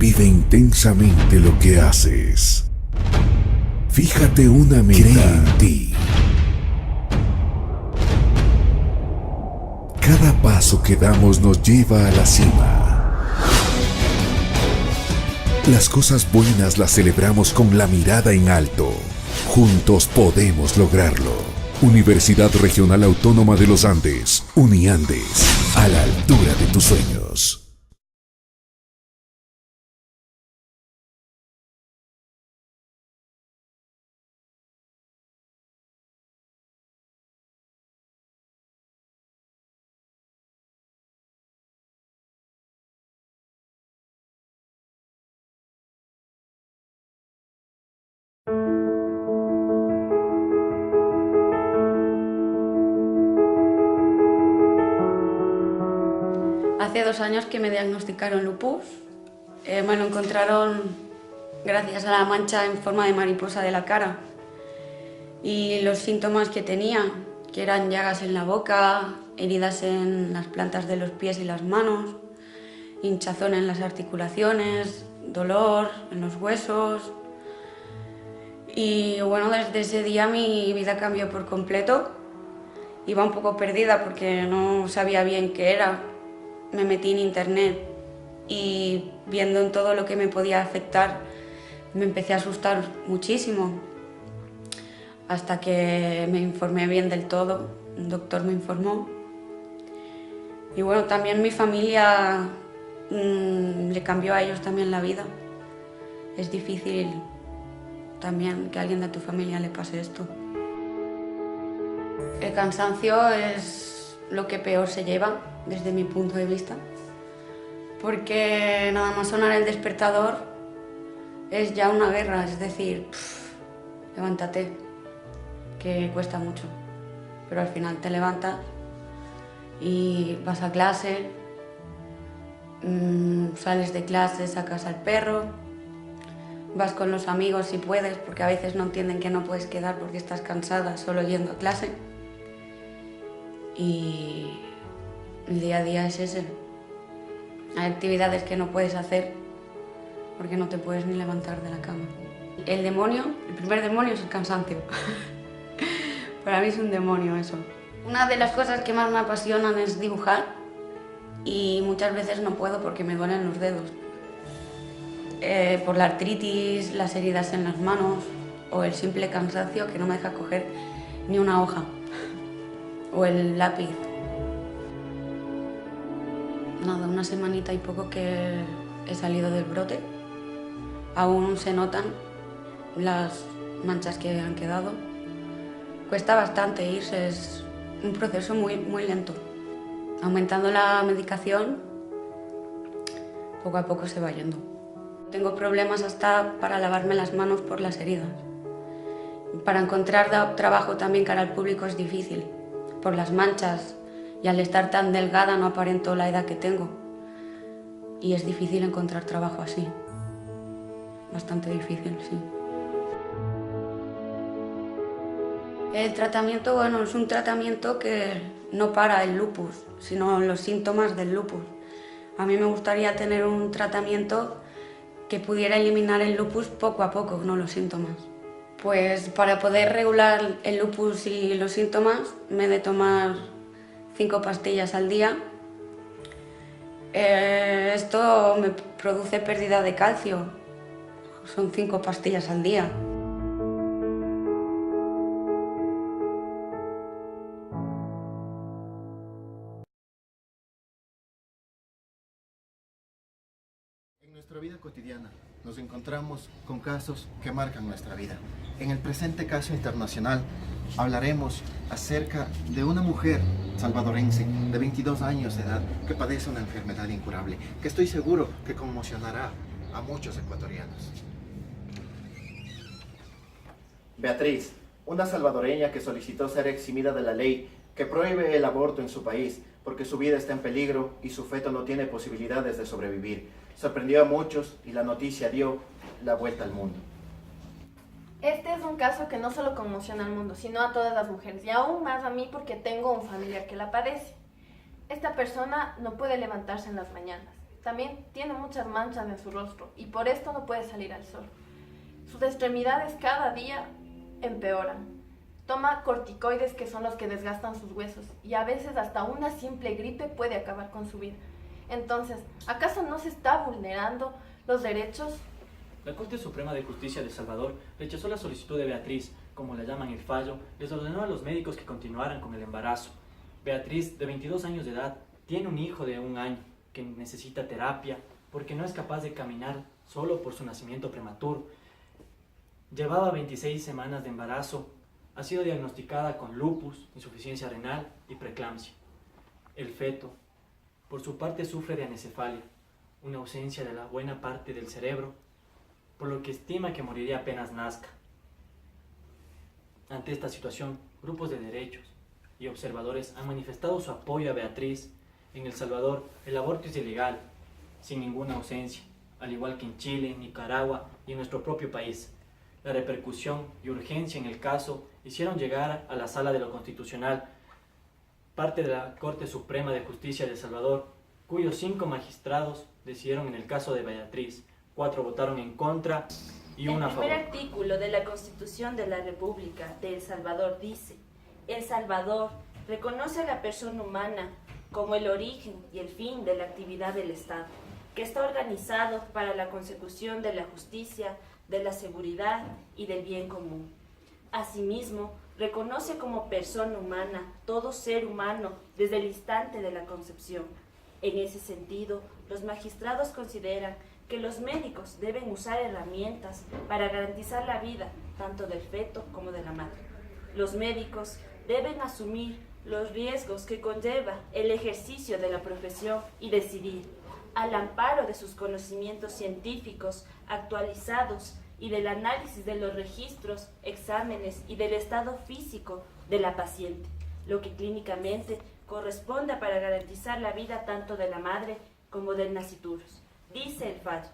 Vive intensamente lo que haces. Fíjate una meta. Cree en ti. Cada paso que damos nos lleva a la cima. Las cosas buenas las celebramos con la mirada en alto. Juntos podemos lograrlo. Universidad Regional Autónoma de los Andes, Uniandes, a la altura de tus sueños. Hace 2 años que me diagnosticaron lupus. Me lo encontraron gracias a la mancha en forma de mariposa de la cara. Y los síntomas que tenía, que eran llagas en la boca, heridas en las plantas de los pies y las manos, hinchazón en las articulaciones, dolor en los huesos. Y bueno, desde ese día mi vida cambió por completo. Iba un poco perdida porque no sabía bien qué era. Me metí en internet y viendo en todo lo que me podía afectar, me empecé a asustar muchísimo. Hasta que me informé bien del todo, un doctor me informó. Y bueno, también mi familia le cambió a ellos también la vida. Es difícil también que a alguien de tu familia le pase esto. El cansancio es lo que peor se lleva desde mi punto de vista, porque nada más sonar el despertador es ya una guerra, es decir, levántate, que cuesta mucho, pero al final te levantas y vas a clase, sales de clase, sacas al perro, vas con los amigos si puedes, porque a veces no entienden que no puedes quedar porque estás cansada solo yendo a clase. Y el día a día es ese. Hay actividades que no puedes hacer porque no te puedes ni levantar de la cama. El primer demonio es el cansancio. Para mí es un demonio eso. Una de las cosas que más me apasionan es dibujar y muchas veces no puedo porque me duelen los dedos. Por la artritis, las heridas en las manos o el simple cansancio que no me deja coger ni una hoja o el lápiz. Nada, una semanita y poco que he salido del brote. Aún se notan las manchas que han quedado. Cuesta bastante irse, es un proceso muy lento. Aumentando la medicación, poco a poco se va yendo. Tengo problemas hasta para lavarme las manos por las heridas. Para encontrar trabajo también cara al público es difícil, por las manchas, y al estar tan delgada no aparento la edad que tengo. Y es difícil encontrar trabajo así. Bastante difícil, sí. El tratamiento, bueno, es un tratamiento que no para el lupus, sino los síntomas del lupus. A mí me gustaría tener un tratamiento que pudiera eliminar el lupus poco a poco, no los síntomas. Pues para poder regular el lupus y los síntomas me he de tomar 5 pastillas al día. Esto me produce pérdida de calcio, son 5 pastillas al día. En nuestra vida cotidiana nos encontramos con casos que marcan nuestra vida. En el presente caso internacional hablaremos acerca de una mujer salvadorense de 22 años de edad que padece una enfermedad incurable, que estoy seguro que conmocionará a muchos ecuatorianos. Beatriz, una salvadoreña que solicitó ser eximida de la ley que prohíbe el aborto en su país porque su vida está en peligro y su feto no tiene posibilidades de sobrevivir. Sorprendió a muchos y la noticia dio la vuelta al mundo. Este es un caso que no solo conmociona al mundo, sino a todas las mujeres, y aún más a mí porque tengo un familiar que la padece. Esta persona no puede levantarse en las mañanas. también tiene muchas manchas en su rostro y por esto no puede salir al sol. Sus extremidades cada día empeoran. Toma corticoides que son los que desgastan sus huesos y a veces hasta una simple gripe puede acabar con su vida. Entonces, ¿acaso no se está vulnerando los derechos? La Corte Suprema de Justicia de El Salvador rechazó la solicitud de Beatriz, como la llaman el fallo, les ordenó a los médicos que continuaran con el embarazo. Beatriz, de 22 años de edad, tiene un hijo de 1 año que necesita terapia porque no es capaz de caminar solo por su nacimiento prematuro. Llevaba 26 semanas de embarazo, ha sido diagnosticada con lupus, insuficiencia renal y preeclampsia. El feto, por su parte, sufre de anencefalia, una ausencia de la buena parte del cerebro, por lo que estima que moriría apenas nazca. Ante esta situación, grupos de derechos y observadores han manifestado su apoyo a Beatriz. En El Salvador, el aborto es ilegal, sin ninguna ausencia, al igual que en Chile, Nicaragua y en nuestro propio país. La repercusión y urgencia en el caso hicieron llegar a la Sala de lo Constitucional parte de la Corte Suprema de Justicia de El Salvador, cuyos 5 magistrados decidieron en el caso de Beatriz. 4 votaron en contra y 1 a favor. El primer artículo de la Constitución de la República de El Salvador dice: El Salvador reconoce a la persona humana como el origen y el fin de la actividad del Estado, que está organizado para la consecución de la justicia, de la seguridad y del bien común. Asimismo, reconoce como persona humana todo ser humano desde el instante de la concepción. En ese sentido, los magistrados consideran que los médicos deben usar herramientas para garantizar la vida tanto del feto como de la madre. Los médicos deben asumir los riesgos que conlleva el ejercicio de la profesión y decidir, al amparo de sus conocimientos científicos actualizados y del análisis de los registros, exámenes y del estado físico de la paciente, lo que clínicamente corresponda para garantizar la vida tanto de la madre como del nasciturus. Dice el fallo: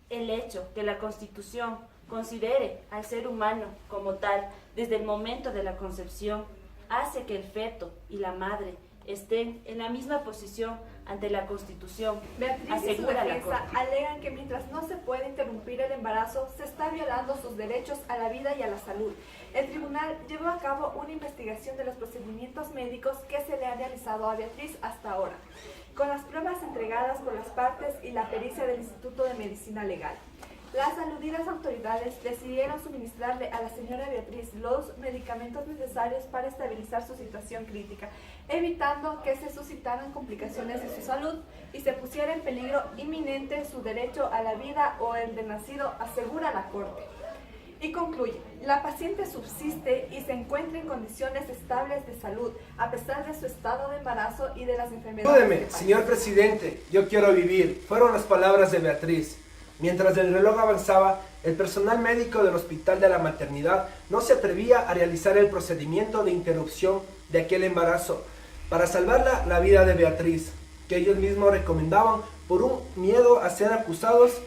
el hecho que la Constitución considere al ser humano como tal desde el momento de la concepción hace que el feto y la madre estén en la misma posición ante la Constitución. Beatriz y su Asegura la defensa Corte. alegan que mientras no se puede interrumpir el embarazo, se está violando sus derechos a la vida y a la salud. El tribunal llevó a cabo una investigación de los procedimientos médicos que se le ha realizado a Beatriz hasta ahora, con las pruebas entregadas por las partes y la pericia del Instituto de Medicina Legal. Las aludidas autoridades decidieron suministrarle a la señora Beatriz los medicamentos necesarios para estabilizar su situación crítica, evitando que se suscitaran complicaciones de su salud y se pusiera en peligro inminente su derecho a la vida o el de nacido, asegura la Corte. Y concluye: la paciente subsiste y se encuentra en condiciones estables de salud, a pesar de su estado de embarazo y de las enfermedades. Ayúdeme, señor presidente, yo quiero vivir. Fueron las palabras de Beatriz. Mientras el reloj avanzaba, el personal médico del Hospital de la Maternidad no se atrevía a realizar el procedimiento de interrupción de aquel embarazo para salvar la vida de Beatriz, que ellos mismos recomendaban por un miedo a ser acusados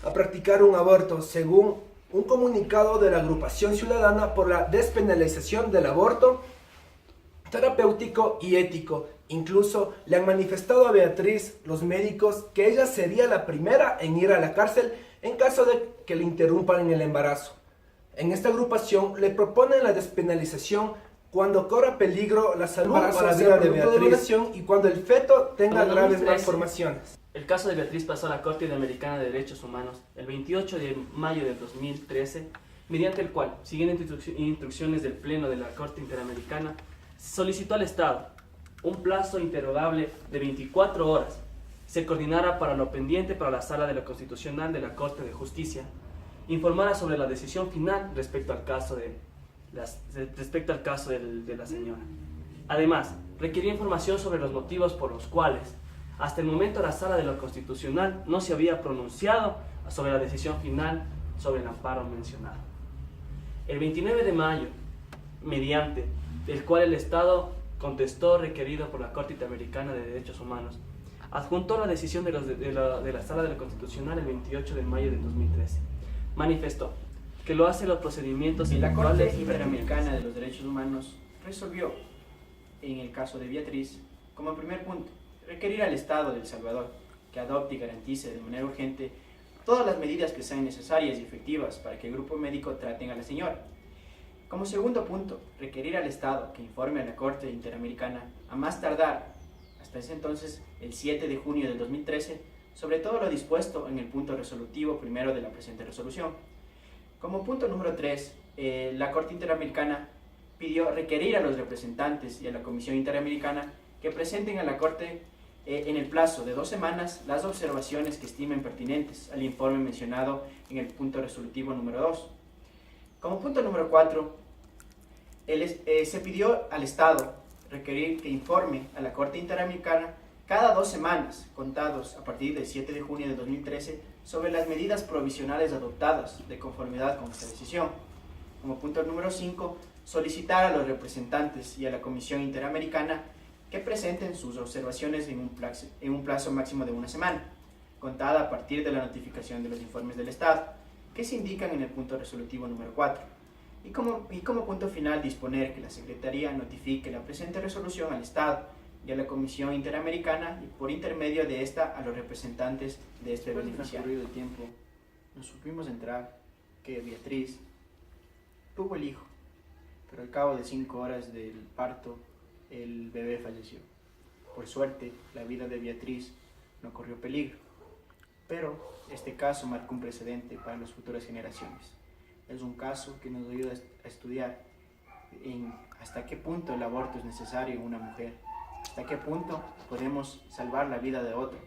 a practicar un aborto, según un comunicado de la Agrupación Ciudadana por la Despenalización del Aborto Terapéutico y Ético. Incluso le han manifestado a Beatriz, los médicos, que ella sería la primera en ir a la cárcel en caso de que le interrumpan en el embarazo. En esta agrupación le proponen la despenalización cuando corra peligro la salud o la vida de Beatriz y cuando el feto tenga graves malformaciones. El caso de Beatriz pasó a la Corte Interamericana de Derechos Humanos el 28 de mayo de 2013, mediante el cual, siguiendo instrucciones del Pleno de la Corte Interamericana, solicitó al Estado un plazo interrogable de 24 horas se coordinara para lo pendiente para la Sala de lo Constitucional de la Corte de Justicia, informara sobre la decisión final respecto al caso de la señora. Además, requería información sobre los motivos por los cuales hasta el momento la Sala de lo Constitucional no se había pronunciado sobre la decisión final sobre el amparo mencionado. El 29 de mayo, mediante el cual el Estado contestó requerido por la Corte Interamericana de Derechos Humanos, adjuntó la decisión de la Sala de lo Constitucional el 28 de mayo de 2013. Manifestó que lo hace los procedimientos y la Corte intelectuales Interamericana de los Derechos Humanos resolvió, en el caso de Beatriz, como primer punto, requerir al Estado de El Salvador que adopte y garantice de manera urgente todas las medidas que sean necesarias y efectivas para que el grupo médico traten a la señora. Como segundo punto, requerir al Estado que informe a la Corte Interamericana a más tardar, hasta ese entonces, el 7 de junio del 2013, sobre todo lo dispuesto en el punto resolutivo primero de la presente resolución. Como punto número 3, la Corte Interamericana pidió requerir a los representantes y a la Comisión Interamericana que presenten a la Corte en el plazo de 2 semanas las observaciones que estimen pertinentes al informe mencionado en el punto resolutivo número 2. Como punto número 4, se pidió al Estado requerir que informe a la Corte Interamericana cada 2 semanas, contados a partir del 7 de junio de 2013, sobre las medidas provisionales adoptadas de conformidad con esta decisión. Como punto número 5, solicitar a los representantes y a la Comisión Interamericana que presenten sus observaciones en un plazo máximo de 1 semana, contada a partir de la notificación de los informes del Estado, que se indican en el punto resolutivo número 4. Y como punto final, disponer que la Secretaría notifique la presente resolución al Estado y a la Comisión Interamericana y por intermedio de esta a los representantes de este beneficiario. Después de transcurrido el tiempo, nos supimos enterar que Beatriz tuvo el hijo, pero al cabo de 5 horas del parto, el bebé falleció. Por suerte, la vida de Beatriz no corrió peligro, pero este caso marcó un precedente para las futuras generaciones. Es un caso que nos ayuda a estudiar hasta qué punto el aborto es necesario en una mujer, hasta qué punto podemos salvar la vida de otro.